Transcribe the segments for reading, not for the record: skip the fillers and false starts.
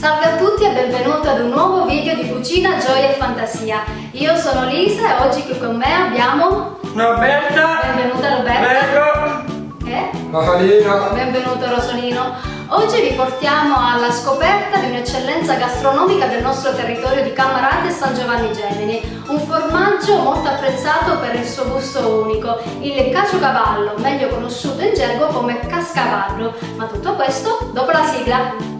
Salve a tutti e benvenuti ad un nuovo video di Cucina, Gioia e Fantasia. Io sono Lisa e oggi qui con me abbiamo Roberta. Benvenuta Roberta. E Rosolino. Benvenuto Rosolino. Oggi vi portiamo alla scoperta di un'eccellenza gastronomica del nostro territorio di Cammarate e San Giovanni Gemini, un formaggio molto apprezzato per il suo gusto unico, il caciocavallo, meglio conosciuto in gergo come cascavallo. Ma tutto questo dopo la sigla.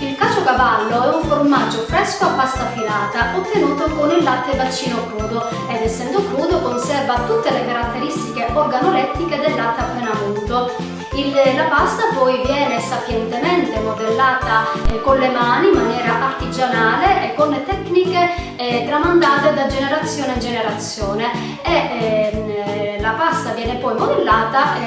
Il caciocavallo è un formaggio fresco a pasta filata ottenuto con il latte vaccino crudo ed essendo crudo conserva tutte le caratteristiche organolettiche del latte appena munto. La pasta poi viene sapientemente modellata con le mani in maniera artigianale e con tecniche tramandate da generazione in generazione la pasta viene poi modellata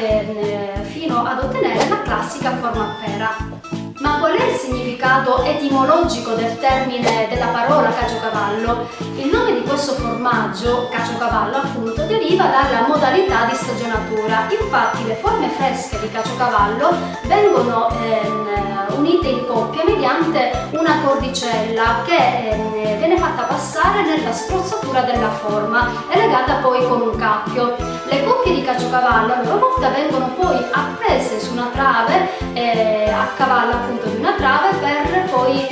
fino ad ottenere la classica forma a pera. Ma qual è il significato etimologico del termine della parola caciocavallo? Il nome di questo formaggio, caciocavallo appunto, deriva dalla modalità di stagionatura. Infatti le forme fresche di caciocavallo vengono unite in coppia mediante una cordicella che viene fatta passare nella spruzzatura della forma e legata poi con un cappio. Le coppie di caciocavallo a loro volta vengono poi appese su una trave a cavallo appunto di una trave per poi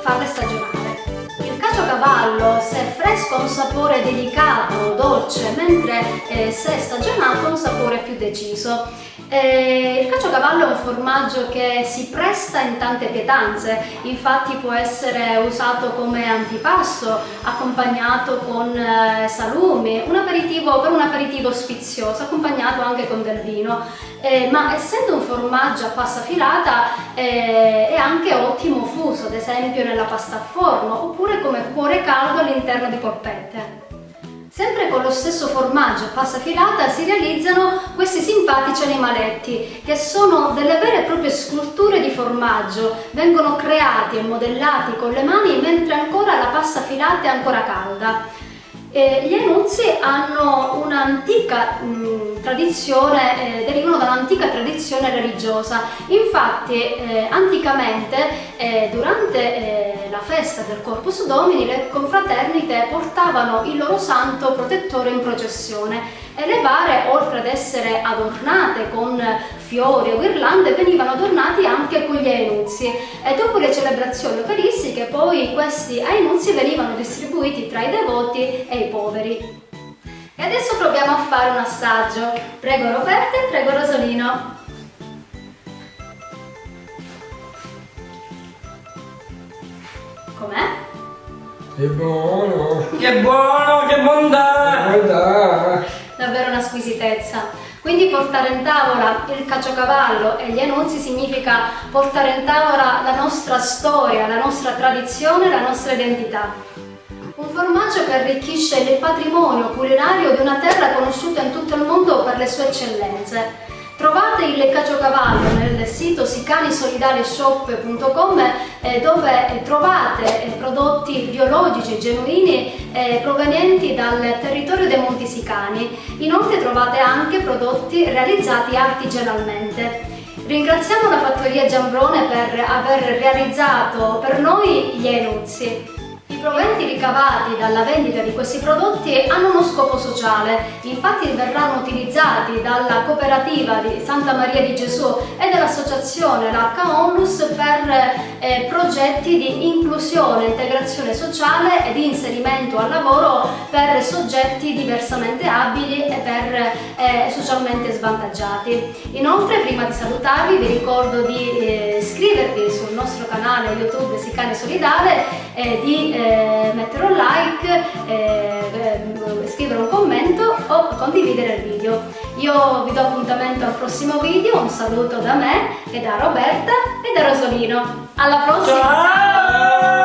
farle stagionare. Il caciocavallo, se è fresco, ha un sapore delicato, dolce, mentre se è stagionato ha un sapore più deciso. Il caciocavallo è un formaggio che si presta in tante pietanze, infatti può essere usato come antipasto, accompagnato con salumi, per un aperitivo sfizioso, accompagnato anche con del vino. Ma essendo un formaggio a pasta filata è anche ottimo fuso, ad esempio nella pasta a forno, oppure come cuore caldo all'interno di polpette. Sempre con lo stesso formaggio a pasta filata si realizzano questi simpatici animaletti che sono delle vere e proprie sculture di formaggio, vengono creati e modellati con le mani mentre ancora la pasta filata è ancora calda. Gli enuzzi hanno un'antica tradizione, derivano da un'antica tradizione religiosa. Infatti anticamente durante la festa del Corpus Domini le confraternite portavano il loro santo protettore in processione e le bare, oltre ad essere adornate con fiori o ghirlande, venivano adornati anche con gli enuzzi e dopo le celebrazioni eucaristiche poi questi enuzzi venivano distribuiti tra i devoti e i poveri. E adesso proviamo a fare un assaggio. Prego Roberta e prego Rosolino. Com'è? Che buono! Che buono! Che bontà! Davvero una squisitezza. Quindi portare in tavola il caciocavallo e gli enuzzi significa portare in tavola la nostra storia, la nostra tradizione, la nostra identità. Un formaggio che arricchisce il patrimonio culinario di una terra conosciuta in tutto il mondo per le sue eccellenze. Trovate il caciocavallo nel sito sicanisolidaleshop.com dove trovate prodotti biologici genuini provenienti dal territorio dei Monti Sicani. Inoltre trovate anche prodotti realizzati artigianalmente. Ringraziamo la Fattoria Giambrone per aver realizzato per noi gli enuzzi. I proventi ricavati dalla vendita di questi prodotti hanno uno scopo sociale, infatti verranno utilizzati dalla cooperativa di Santa Maria di Gesù e dall'associazione l'H-Onlus per progetti di inclusione, integrazione sociale e di inserimento al lavoro per soggetti diversamente abili e per socialmente svantaggiati. Inoltre, prima di salutarvi, vi ricordo di iscrivervi sul nostro canale YouTube Sicani Solidale, di mettere un like, scrivere un commento o condividere il video. Io vi do appuntamento al prossimo video, un saluto da me e da Roberta e da Rosolino. Alla prossima! Ciao!